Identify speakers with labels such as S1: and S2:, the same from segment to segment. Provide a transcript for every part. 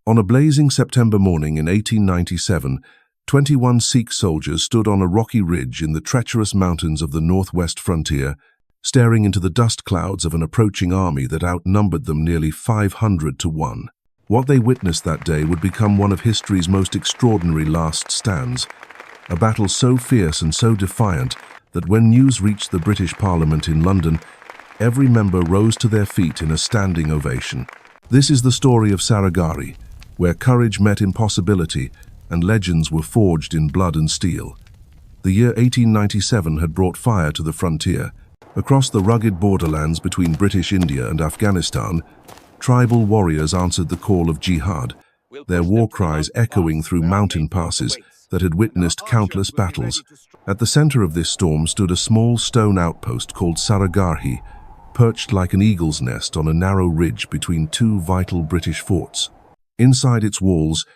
S1: On a blazing September morning in 1897, 21 Sikh soldiers stood on a rocky ridge in the treacherous mountains of the northwest frontier, staring into the dust clouds of an approaching army that outnumbered them nearly 500 to 1. What they witnessed that day would become one of history's most extraordinary last stands, a battle so fierce and so defiant that when news reached the British Parliament in London, every member rose to their feet in a standing ovation. This is the story of Saragarhi, where courage met impossibility and legends were forged in blood and steel. The year 1897 had brought fire to the frontier. Across the rugged borderlands between British India and Afghanistan, tribal warriors answered the call of jihad, their war cries echoing through mountain passes that had witnessed countless battles. At the center of this storm stood a small stone outpost called Saragarhi, perched like an eagle's nest on a narrow ridge between two vital British forts. Inside its walls,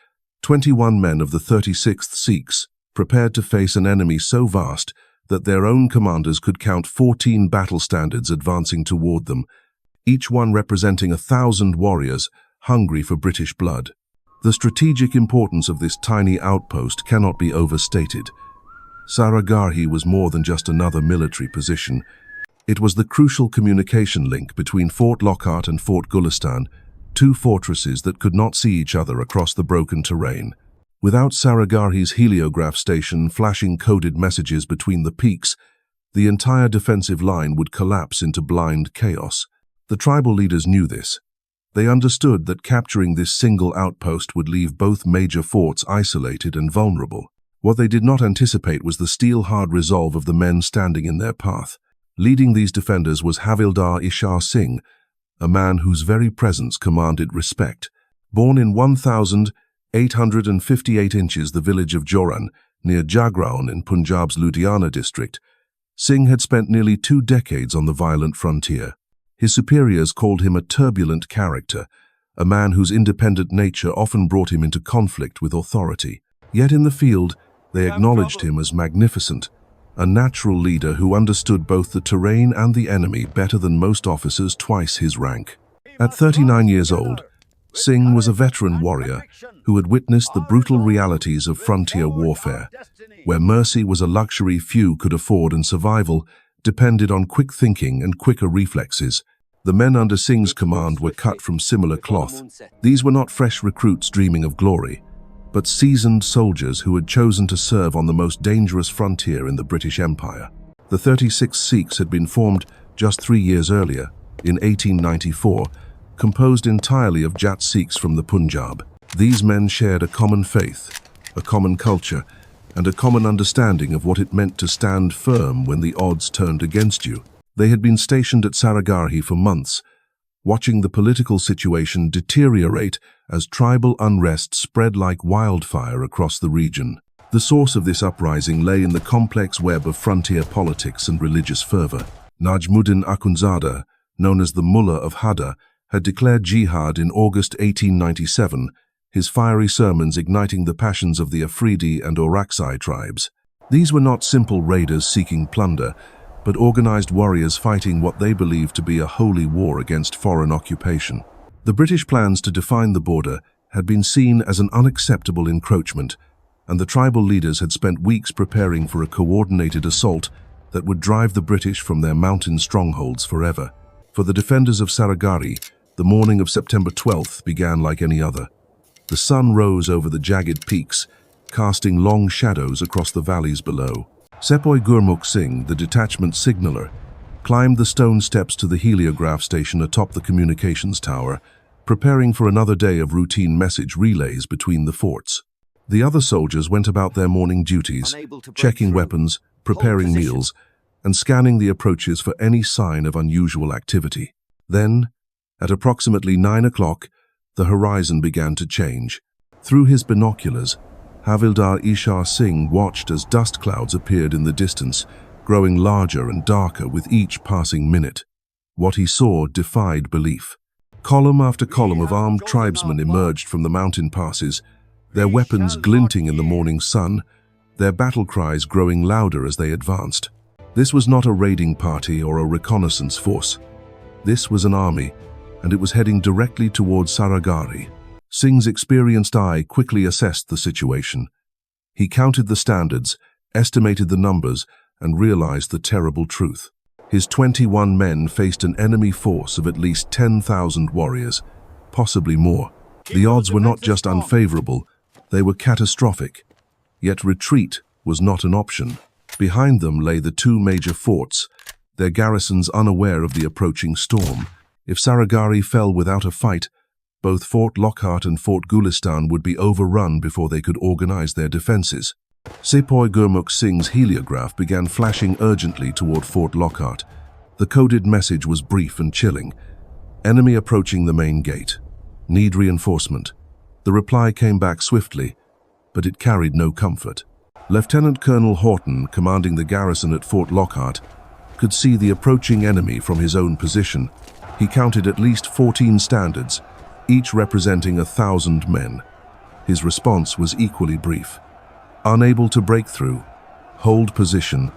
S1: 21 men of the 36th Sikhs prepared to face an enemy so vast that their own commanders could count 14 battle standards advancing toward them, each one representing 1,000 warriors hungry for British blood. The strategic importance of this tiny outpost cannot be overstated. Saragarhi was more than just another military position. It was the crucial communication link between Fort Lockhart and Fort Gulistan, two fortresses that could not see each other across the broken terrain. Without Saragarhi's heliograph station flashing coded messages between the peaks, the entire defensive line would collapse into blind chaos. The tribal leaders knew this. They understood that capturing this single outpost would leave both major forts isolated and vulnerable. What they did not anticipate was the steel-hard resolve of the men standing in their path. Leading these defenders was Havildar Ishar Singh, a man whose very presence commanded respect. Born in 1,858 inches, the village of Joran, near Jagraon in Punjab's Ludhiana district, Singh had spent nearly 2 decades on the violent frontier. His superiors called him a turbulent character, a man whose independent nature often brought him into conflict with authority. Yet in the field, they acknowledged him as magnificent, a natural leader who understood both the terrain and the enemy better than most officers twice his rank. At 39 years old, Singh was a veteran warrior who had witnessed the brutal realities of frontier warfare, where mercy was a luxury few could afford and survival depended on quick thinking and quicker reflexes. The men under Singh's command were cut from similar cloth. These were not fresh recruits dreaming of glory, but seasoned soldiers who had chosen to serve on the most dangerous frontier in the British Empire. The 36 Sikhs had been formed just 3 years earlier, in 1894, composed entirely of Jat Sikhs from the Punjab. These men shared a common faith, a common culture, and a common understanding of what it meant to stand firm when the odds turned against you. They had been stationed at Saragarhi for months, watching the political situation deteriorate as tribal unrest spread like wildfire across the region. The source of this uprising lay in the complex web of frontier politics and religious fervor. Najmuddin Akhundzada, known as the Mullah of Hadda, had declared jihad in August 1897, his fiery sermons igniting the passions of the Afridi and Orakzai tribes. These were not simple raiders seeking plunder, but organized warriors fighting what they believed to be a holy war against foreign occupation. The British plans to define the border had been seen as an unacceptable encroachment, and the tribal leaders had spent weeks preparing for a coordinated assault that would drive the British from their mountain strongholds forever. For the defenders of Saragarhi, the morning of September 12th began like any other. The sun rose over the jagged peaks, casting long shadows across the valleys below. Sepoy Gurmukh Singh, the detachment signaller, climbed the stone steps to the heliograph station atop the communications tower, preparing for another day of routine message relays between the forts. The other soldiers went about their morning duties, checking weapons, preparing meals, and scanning the approaches for any sign of unusual activity. Then, at approximately 9 o'clock, the horizon began to change. Through his binoculars, Havildar Ishar Singh watched as dust clouds appeared in the distance, growing larger and darker with each passing minute. What he saw defied belief. Column after column of armed tribesmen emerged from the mountain passes, their weapons glinting in the morning sun, their battle cries growing louder as they advanced. This was not a raiding party or a reconnaissance force. This was an army, and it was heading directly towards Saragarhi. Singh's experienced eye quickly assessed the situation. He counted the standards, estimated the numbers, and realized the terrible truth. His 21 men faced an enemy force of at least 10,000 warriors, possibly more. The odds were not just unfavorable, they were catastrophic. Yet retreat was not an option. Behind them lay the two major forts, their garrisons unaware of the approaching storm. If Saragarhi fell without a fight, both Fort Lockhart and Fort Gulistan would be overrun before they could organize their defenses. Sepoy Gurmukh Singh's heliograph began flashing urgently toward Fort Lockhart. The coded message was brief and chilling. Enemy approaching the main gate. Need reinforcement. The reply came back swiftly, but it carried no comfort. Lieutenant Colonel Horton, commanding the garrison at Fort Lockhart, could see the approaching enemy from his own position. He counted at least 14 standards, each representing 1,000 men. His response was equally brief. Unable to break through. Hold position.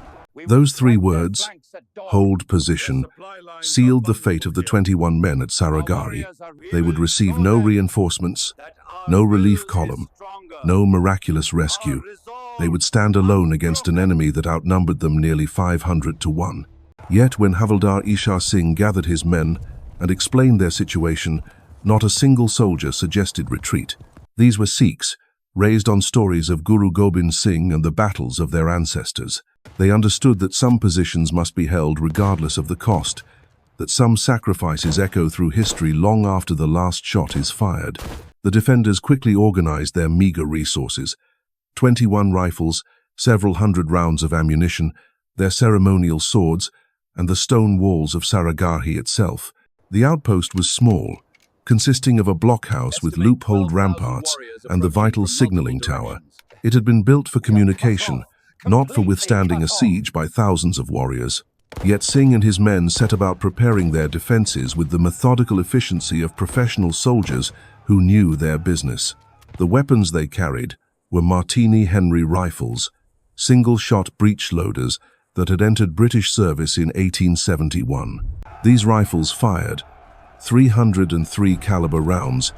S1: Those three words, hold position, sealed the fate of the 21 men at Saragarhi. They would receive no reinforcements, no relief column, no miraculous rescue. They would stand alone against an enemy that outnumbered them nearly 500 to 1. Yet when Havildar Ishar Singh gathered his men and explained their situation, not a single soldier suggested retreat. These were Sikhs, raised on stories of Guru Gobind Singh and the battles of their ancestors. They understood that some positions must be held regardless of the cost, that some sacrifices echo through history long after the last shot is fired. The defenders quickly organized their meager resources. 21 rifles, several hundred rounds of ammunition, their ceremonial swords, and the stone walls of Saragarhi itself. The outpost was small, consisting of a blockhouse with loopholed ramparts and the vital signaling tower. It had been built for communication, not for withstanding a siege by thousands of warriors. Yet Singh and his men set about preparing their defenses with the methodical efficiency of professional soldiers who knew their business. The weapons they carried were Martini Henry rifles, single-shot breech loaders that had entered British service in 1871. These rifles fired 303 caliber rounds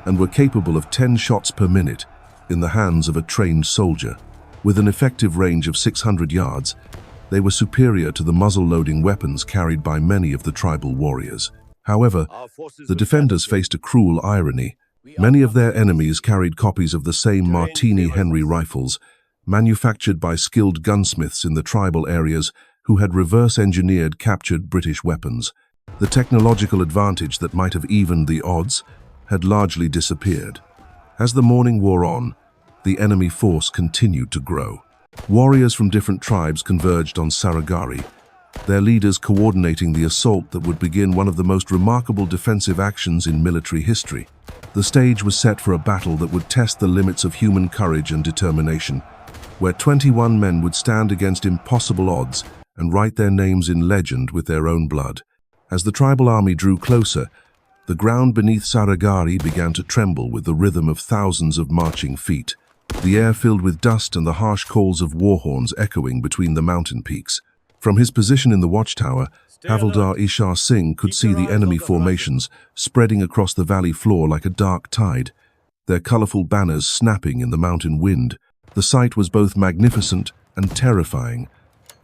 S1: and were capable of 10 shots per minute in the hands of a trained soldier. With an effective range of 600 yards, they were superior to the muzzle-loading weapons carried by many of the tribal warriors. However, the defenders faced a cruel irony. Many of their enemies carried copies of the same Martini Henry rifles, manufactured by skilled gunsmiths in the tribal areas who had reverse-engineered captured British weapons. The technological advantage that might have evened the odds had largely disappeared. As the morning wore on, the enemy force continued to grow. Warriors from different tribes converged on Saragarhi, their leaders coordinating the assault that would begin one of the most remarkable defensive actions in military history. The stage was set for a battle that would test the limits of human courage and determination, where 21 men would stand against impossible odds and write their names in legend with their own blood. As the tribal army drew closer, the ground beneath Saragarhi began to tremble with the rhythm of thousands of marching feet. The air filled with dust and the harsh calls of war horns echoing between the mountain peaks. From his position in the watchtower, Havildar Ishar Singh could see the enemy formations spreading across the valley floor like a dark tide, their colorful banners snapping in the mountain wind. The sight was both magnificent and terrifying,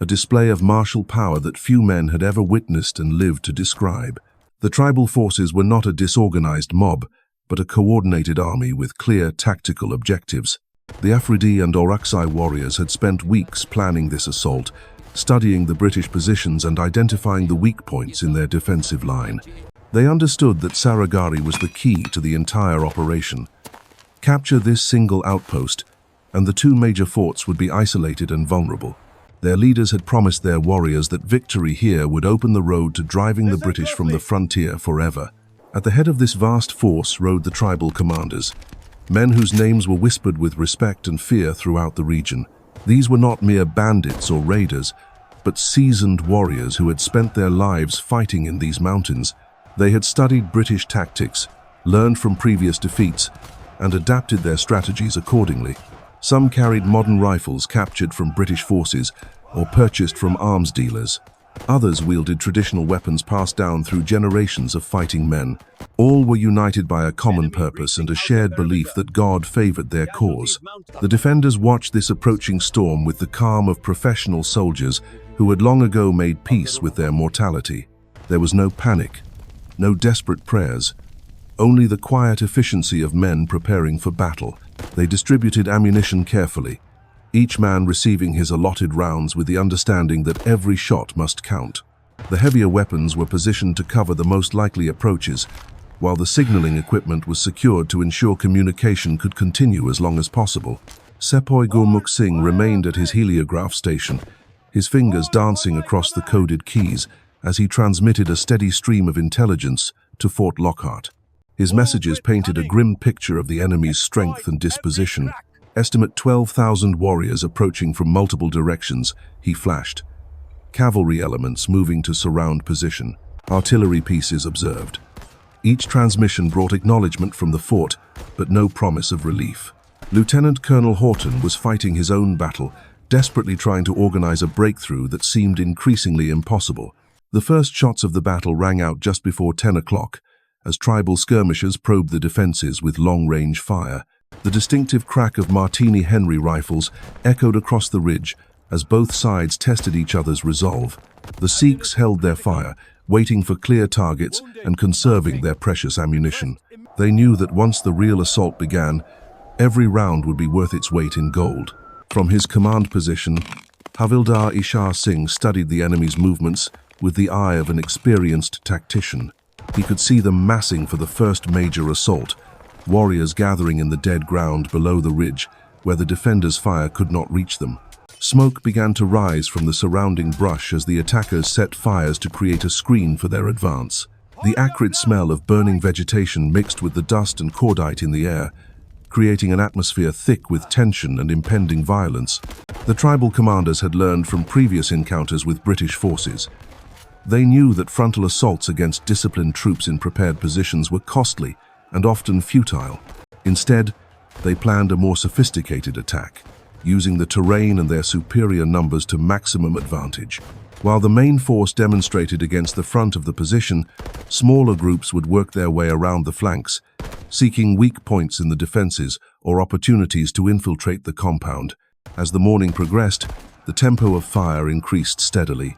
S1: a display of martial power that few men had ever witnessed and lived to describe. The tribal forces were not a disorganized mob, but a coordinated army with clear tactical objectives. The Afridi and Orakzai warriors had spent weeks planning this assault, studying the British positions and identifying the weak points in their defensive line. They understood that Saragarhi was the key to the entire operation. Capture this single outpost, and the two major forts would be isolated and vulnerable. Their leaders had promised their warriors that victory here would open the road to driving the British from the frontier forever. At the head of this vast force rode the tribal commanders, men whose names were whispered with respect and fear throughout the region. These were not mere bandits or raiders, but seasoned warriors who had spent their lives fighting in these mountains. They had studied British tactics, learned from previous defeats, and adapted their strategies accordingly. Some carried modern rifles captured from British forces or purchased from arms dealers. Others wielded traditional weapons passed down through generations of fighting men. All were united by a common purpose and a shared belief that God favored their cause. The defenders watched this approaching storm with the calm of professional soldiers who had long ago made peace with their mortality. There was no panic, no desperate prayers, only the quiet efficiency of men preparing for battle. They distributed ammunition carefully, each man receiving his allotted rounds with the understanding that every shot must count. The heavier weapons were positioned to cover the most likely approaches, while the signaling equipment was secured to ensure communication could continue as long as possible. Sepoy Gurmukh Singh remained at his heliograph station, his fingers dancing across the coded keys as he transmitted a steady stream of intelligence to Fort Lockhart. His messages painted a grim picture of the enemy's strength and disposition. Estimate 12,000 warriors approaching from multiple directions, he flashed. Cavalry elements moving to surround position. Artillery pieces observed. Each transmission brought acknowledgement from the fort, but no promise of relief. Lieutenant Colonel Horton was fighting his own battle, desperately trying to organize a breakthrough that seemed increasingly impossible. The first shots of the battle rang out just before 10 o'clock, as tribal skirmishers probed the defenses with long-range fire. The distinctive crack of Martini Henry rifles echoed across the ridge as both sides tested each other's resolve. The Sikhs held their fire, waiting for clear targets and conserving their precious ammunition. They knew that once the real assault began, every round would be worth its weight in gold. From his command position, Havildar Ishar Singh studied the enemy's movements with the eye of an experienced tactician. He could see them massing for the first major assault, warriors gathering in the dead ground below the ridge, where the defenders' fire could not reach them. Smoke began to rise from the surrounding brush as the attackers set fires to create a screen for their advance. The acrid smell of burning vegetation mixed with the dust and cordite in the air, creating an atmosphere thick with tension and impending violence. The tribal commanders had learned from previous encounters with British forces. They knew that frontal assaults against disciplined troops in prepared positions were costly and often futile. Instead, they planned a more sophisticated attack, using the terrain and their superior numbers to maximum advantage. While the main force demonstrated against the front of the position, smaller groups would work their way around the flanks, seeking weak points in the defenses or opportunities to infiltrate the compound. As the morning progressed, the tempo of fire increased steadily.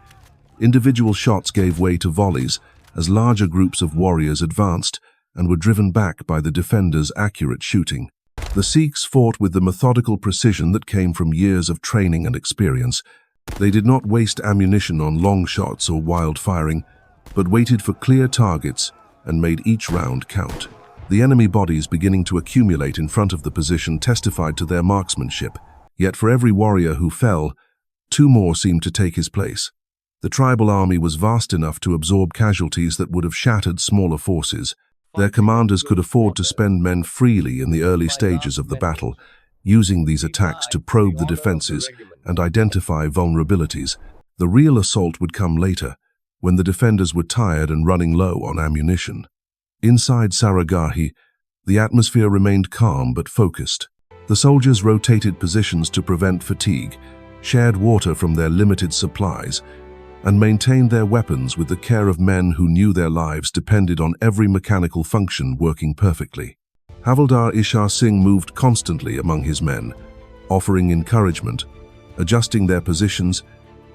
S1: Individual shots gave way to volleys as larger groups of warriors advanced and were driven back by the defenders' accurate shooting. The Sikhs fought with the methodical precision that came from years of training and experience. They did not waste ammunition on long shots or wild firing, but waited for clear targets and made each round count. The enemy bodies beginning to accumulate in front of the position testified to their marksmanship. Yet for every warrior who fell, two more seemed to take his place. The tribal army was vast enough to absorb casualties that would have shattered smaller forces. Their commanders could afford to spend men freely in the early stages of the battle, using these attacks to probe the defenses and identify vulnerabilities. The real assault would come later, when the defenders were tired and running low on ammunition. Inside Saragarhi, the atmosphere remained calm but focused. The soldiers rotated positions to prevent fatigue, shared water from their limited supplies, and maintained their weapons with the care of men who knew their lives depended on every mechanical function working perfectly. Havildar Ishar Singh moved constantly among his men, offering encouragement, adjusting their positions,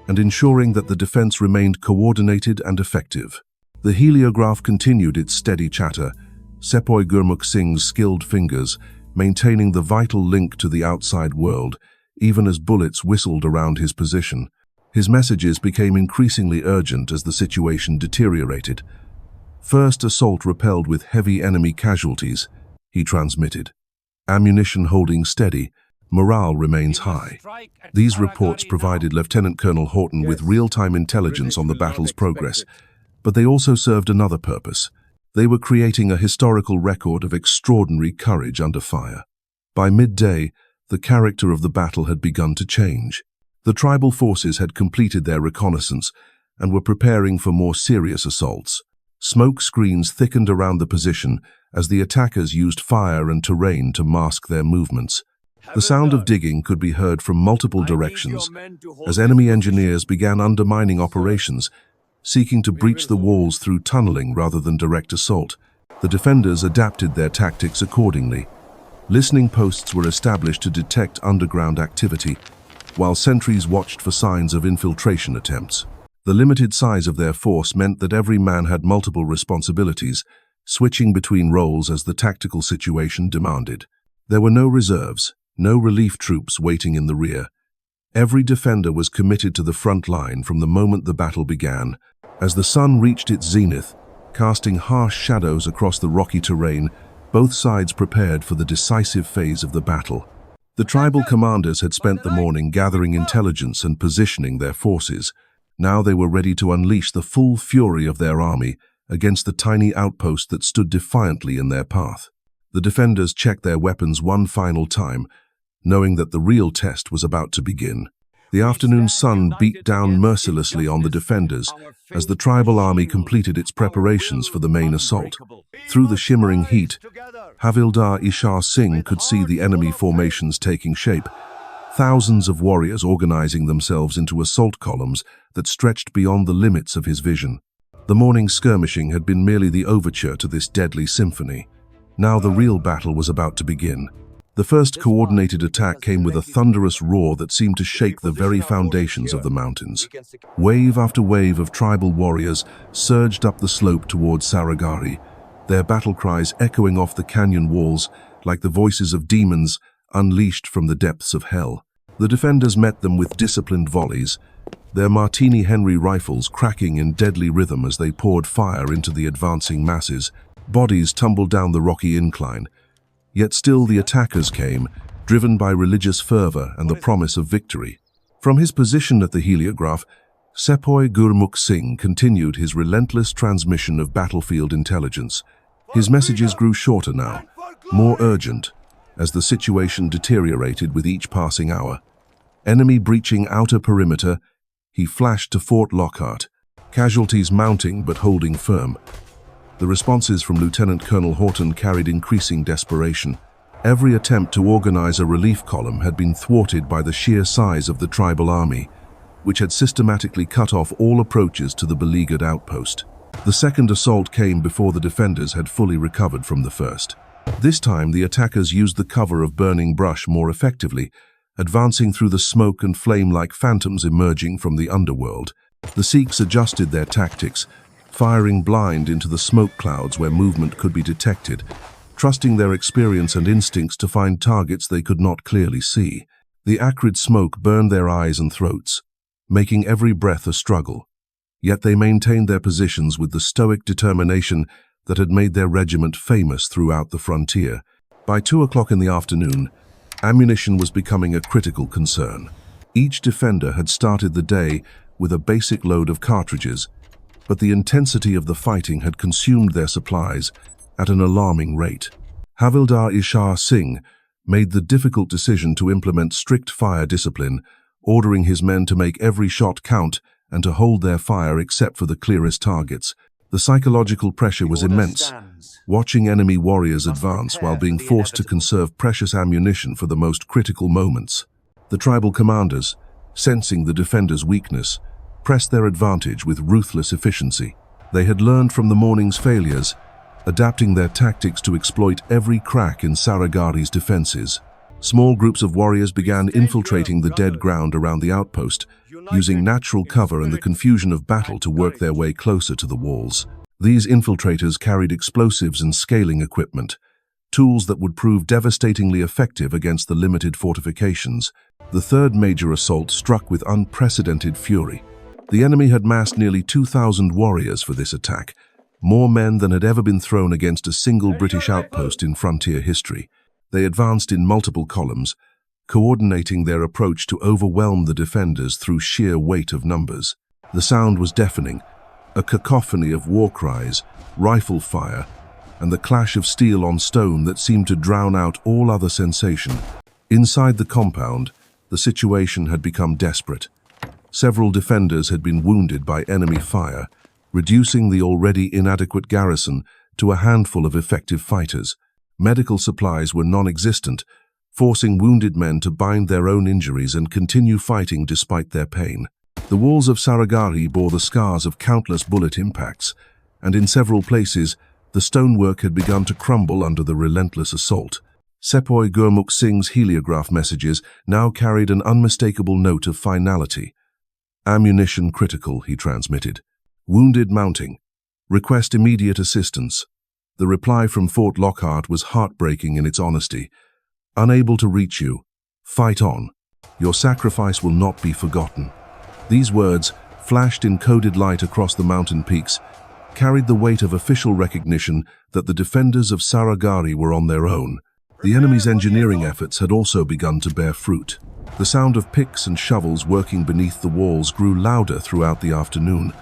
S1: and ensuring that the defense remained coordinated and effective. The heliograph continued its steady chatter, Sepoy Gurmukh Singh's skilled fingers maintaining the vital link to the outside world, even as bullets whistled around his position. His messages became increasingly urgent as the situation deteriorated. First assault repelled with heavy enemy casualties, he transmitted. Ammunition holding steady, morale remains high. These reports provided Lieutenant Colonel Horton with real-time intelligence on the battle's progress, but they also served another purpose. They were creating a historical record of extraordinary courage under fire. By midday, the character of the battle had begun to change. The tribal forces had completed their reconnaissance and were preparing for more serious assaults. Smoke screens thickened around the position as the attackers used fire and terrain to mask their movements. The sound of digging could be heard from multiple directions as enemy engineers began undermining operations, seeking to breach the walls through tunneling rather than direct assault. The defenders adapted their tactics accordingly. Listening posts were established to detect underground activity, while sentries watched for signs of infiltration attempts. The limited size of their force meant that every man had multiple responsibilities, switching between roles as the tactical situation demanded. There were no reserves, no relief troops waiting in the rear. Every defender was committed to the front line from the moment the battle began. As the sun reached its zenith, casting harsh shadows across the rocky terrain, both sides prepared for the decisive phase of the battle. The tribal commanders had spent the morning gathering intelligence and positioning their forces. Now they were ready to unleash the full fury of their army against the tiny outpost that stood defiantly in their path. The defenders checked their weapons one final time, knowing that the real test was about to begin. The afternoon sun beat down mercilessly on the defenders as the tribal army completed its preparations for the main assault. Through the shimmering heat, Havildar Ishar Singh could see the enemy formations taking shape, thousands of warriors organizing themselves into assault columns that stretched beyond the limits of his vision. The morning skirmishing had been merely the overture to this deadly symphony. Now the real battle was about to begin. The first coordinated attack came with a thunderous roar that seemed to shake the very foundations of the mountains. Wave after wave of tribal warriors surged up the slope towards Saragarhi, their battle cries echoing off the canyon walls like the voices of demons unleashed from the depths of hell. The defenders met them with disciplined volleys, their Martini Henry rifles cracking in deadly rhythm as they poured fire into the advancing masses. Bodies tumbled down the rocky incline. Yet still the attackers came, driven by religious fervor and the promise of victory. From his position at the Heliograph, Sepoy Gurmukh Singh continued his relentless transmission of battlefield intelligence. His messages grew shorter now, more urgent, as the situation deteriorated with each passing hour. Enemy breaching outer perimeter, he flashed to Fort Lockhart, casualties mounting but holding firm. The responses from Lieutenant Colonel Horton carried increasing desperation. Every attempt to organize a relief column had been thwarted by the sheer size of the tribal army, which had systematically cut off all approaches to the beleaguered outpost. The second assault came before the defenders had fully recovered from the first. This time, the attackers used the cover of burning brush more effectively, advancing through the smoke and flame like phantoms emerging from the underworld. The Sikhs adjusted their tactics, firing blind into the smoke clouds where movement could be detected, trusting their experience and instincts to find targets they could not clearly see. The acrid smoke burned their eyes and throats, making every breath a struggle. Yet they maintained their positions with the stoic determination that had made their regiment famous throughout the frontier. By 2 o'clock in the afternoon, ammunition was becoming a critical concern. Each defender had started the day with a basic load of cartridges, but the intensity of the fighting had consumed their supplies at an alarming rate. Havildar Ishar Singh made the difficult decision to implement strict fire discipline, ordering his men to make every shot count and to hold their fire except for the clearest targets. The psychological pressure was immense, watching enemy warriors advance while being forced to conserve precious ammunition for the most critical moments. The tribal commanders, sensing the defenders' weakness, pressed their advantage with ruthless efficiency. They had learned from the morning's failures, adapting their tactics to exploit every crack in Saragarhi's defenses. Small groups of warriors began infiltrating the dead ground around the outpost, using natural cover and the confusion of battle to work their way closer to the walls. These infiltrators carried explosives and scaling equipment, tools that would prove devastatingly effective against the limited fortifications. The third major assault struck with unprecedented fury. The enemy had massed nearly 2,000 warriors for this attack, more men than had ever been thrown against a single British outpost in frontier history. They advanced in multiple columns, coordinating their approach to overwhelm the defenders through sheer weight of numbers. The sound was deafening, a cacophony of war cries, rifle fire, and the clash of steel on stone that seemed to drown out all other sensation. Inside the compound, the situation had become desperate. Several defenders had been wounded by enemy fire, reducing the already inadequate garrison to a handful of effective fighters. Medical supplies were non-existent, forcing wounded men to bind their own injuries and continue fighting despite their pain. The walls of Saragarhi bore the scars of countless bullet impacts, and in several places, the stonework had begun to crumble under the relentless assault. Sepoy Gurmukh Singh's heliograph messages now carried an unmistakable note of finality. "Ammunition critical," he transmitted. "Wounded mounting. Request immediate assistance." The reply from Fort Lockhart was heartbreaking in its honesty. "Unable to reach you. Fight on. Your sacrifice will not be forgotten." These words, flashed in coded light across the mountain peaks, carried the weight of official recognition that the defenders of Saragarhi were on their own. The enemy's engineering efforts had also begun to bear fruit. The sound of picks and shovels working beneath the walls grew louder throughout the afternoon,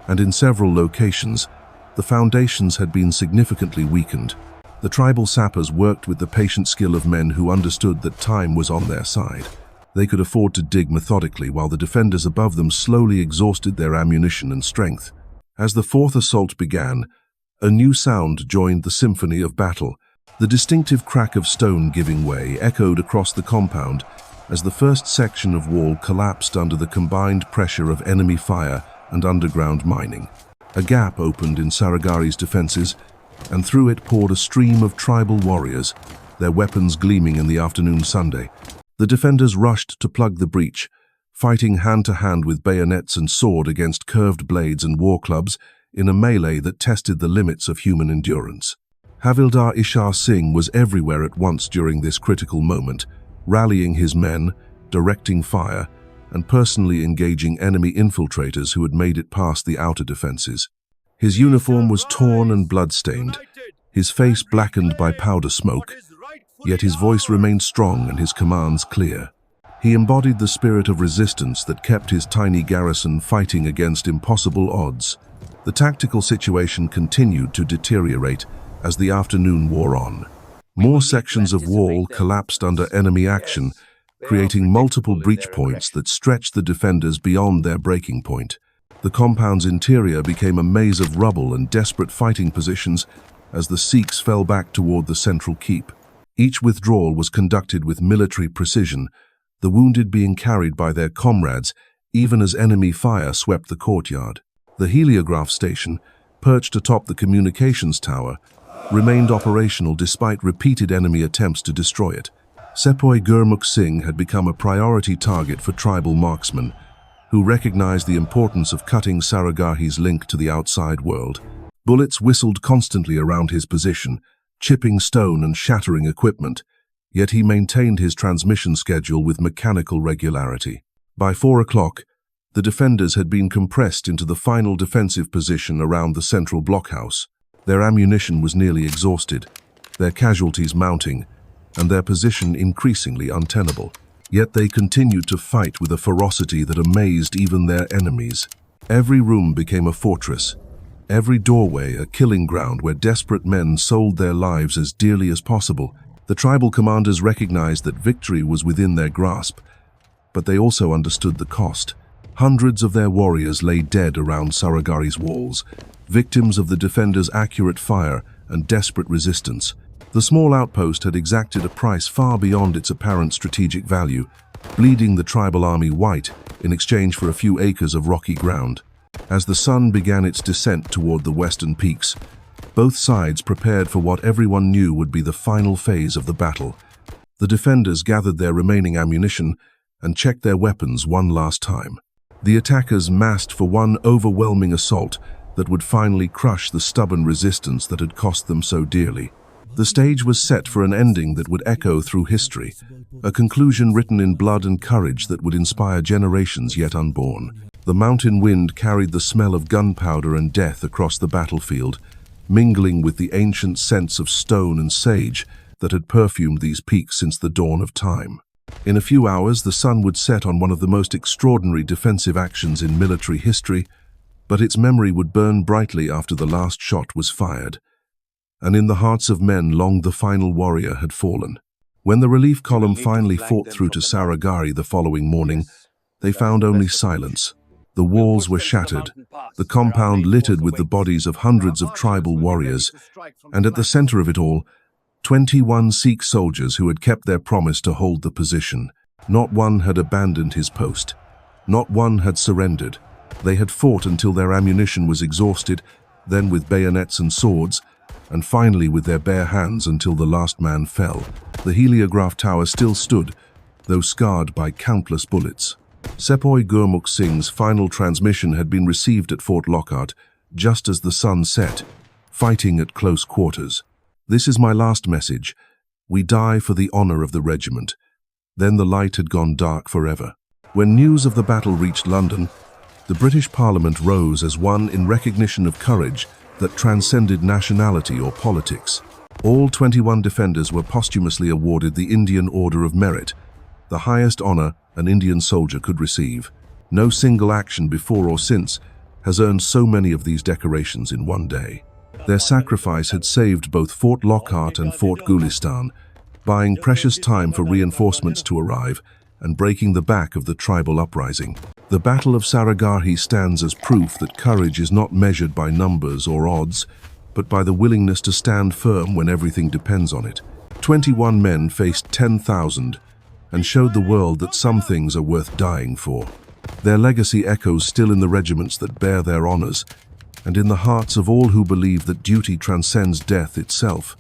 S1: and in several locations, the foundations had been significantly weakened. The tribal sappers worked with the patient skill of men who understood that time was on their side. They could afford to dig methodically while the defenders above them slowly exhausted their ammunition and strength. As the fourth assault began, a new sound joined the symphony of battle. The distinctive crack of stone giving way echoed across the compound as the first section of wall collapsed under the combined pressure of enemy fire and underground mining. A gap opened in Saragarhi's defenses, and through it poured a stream of tribal warriors, their weapons gleaming in the afternoon sunday. The defenders rushed to plug the breach, fighting hand-to-hand with bayonets and sword against curved blades and war clubs in a melee that tested the limits of human endurance. Havildar Ishar Singh was everywhere at once during this critical moment, rallying his men, directing fire, and personally engaging enemy infiltrators who had made it past the outer defenses. His uniform was torn and blood-stained, his face blackened by powder smoke, yet his voice remained strong and his commands clear. He embodied the spirit of resistance that kept his tiny garrison fighting against impossible odds. The tactical situation continued to deteriorate as the afternoon wore on. More sections of wall collapsed under enemy action, creating multiple breach points that stretched the defenders beyond their breaking point. The compound's interior became a maze of rubble and desperate fighting positions as the Sikhs fell back toward the central keep. Each withdrawal was conducted with military precision, the wounded being carried by their comrades even as enemy fire swept the courtyard. The heliograph station, perched atop the communications tower, remained operational despite repeated enemy attempts to destroy it. Sepoy Gurmukh Singh had become a priority target for tribal marksmen, who recognized the importance of cutting Saragarhi's link to the outside world. Bullets whistled constantly around his position, chipping stone and shattering equipment, yet he maintained his transmission schedule with mechanical regularity. By 4 o'clock, the defenders had been compressed into the final defensive position around the central blockhouse. Their ammunition was nearly exhausted, their casualties mounting, and their position increasingly untenable. Yet they continued to fight with a ferocity that amazed even their enemies. Every room became a fortress, every doorway a killing ground where desperate men sold their lives as dearly as possible. The tribal commanders recognized that victory was within their grasp, but they also understood the cost. Hundreds of their warriors lay dead around Saragarhi's walls, victims of the defenders' accurate fire and desperate resistance. The small outpost had exacted a price far beyond its apparent strategic value, bleeding the tribal army white in exchange for a few acres of rocky ground. As the sun began its descent toward the western peaks, both sides prepared for what everyone knew would be the final phase of the battle. The defenders gathered their remaining ammunition and checked their weapons one last time. The attackers massed for one overwhelming assault that would finally crush the stubborn resistance that had cost them so dearly. The stage was set for an ending that would echo through history, a conclusion written in blood and courage that would inspire generations yet unborn. The mountain wind carried the smell of gunpowder and death across the battlefield, mingling with the ancient scents of stone and sage that had perfumed these peaks since the dawn of time. In a few hours, the sun would set on one of the most extraordinary defensive actions in military history, but its memory would burn brightly after the last shot was fired. And in the hearts of men long the final warrior had fallen. When the relief column finally fought through to Saragarhi the following morning, they found only silence. The walls were shattered, the compound littered with the bodies of hundreds of tribal warriors, and at the center of it all, 21 Sikh soldiers who had kept their promise to hold the position. Not one had abandoned his post. Not one had surrendered. They had fought until their ammunition was exhausted, then with bayonets and swords, and finally with their bare hands until the last man fell. The Heliograph tower still stood, though scarred by countless bullets. Sepoy Gurmukh Singh's final transmission had been received at Fort Lockhart, just as the sun set, fighting at close quarters. "This is my last message. We die for the honor of the regiment." Then the light had gone dark forever. When news of the battle reached London, the British Parliament rose as one in recognition of courage that transcended nationality or politics. All 21 defenders were posthumously awarded the Indian Order of Merit, the highest honor an Indian soldier could receive. No single action before or since has earned so many of these decorations in one day. Their sacrifice had saved both Fort Lockhart and Fort Gulistan, buying precious time for reinforcements to arrive and breaking the back of the tribal uprising. The Battle of Saragarhi stands as proof that courage is not measured by numbers or odds, but by the willingness to stand firm when everything depends on it. 21 men faced 10,000 and showed the world that some things are worth dying for. Their legacy echoes still in the regiments that bear their honors, and in the hearts of all who believe that duty transcends death itself.